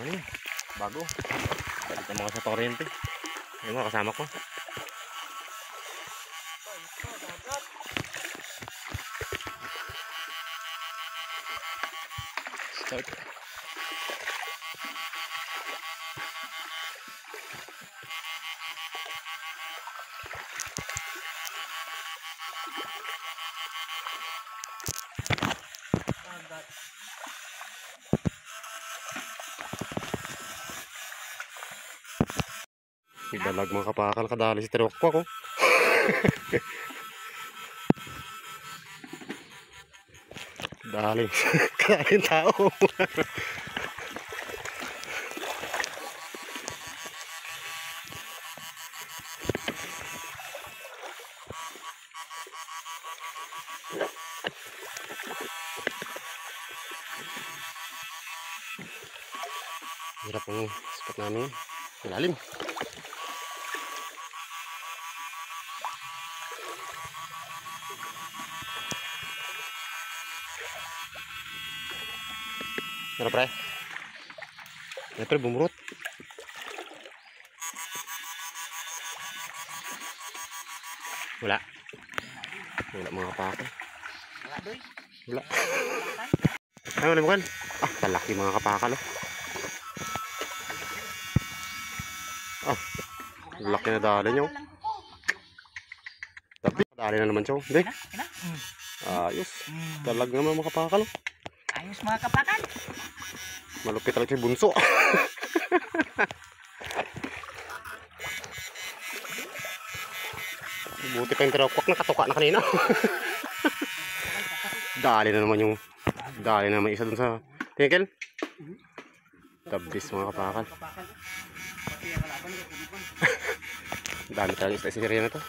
Ano yun? Bago. Balik na mga sa torrente. Ayun mga kasama ko. Start. Dalag mga kapakal, kadali si Tirok ko ako. Dali. Kadali tao. Hirap ang spot namin. Malalim. Ano pre? Ano pre, bumurot. Wala. Wala mga kapakal. Wala. Ay, wala mo kan? Ah, talaki mga kapakal. Ah, laki na dali nyo. Tapi, dali na naman siya. Hindi. Ayos. Talag naman mga kapakal. Ayos mga kapakal. Malupit talaga si bunso. Buti pa yung tirakwak na katuka na kanina. Dali na naman yung isa dun sa tingkel. Tabis mga kapakal. Dami talaga sa isirya na to.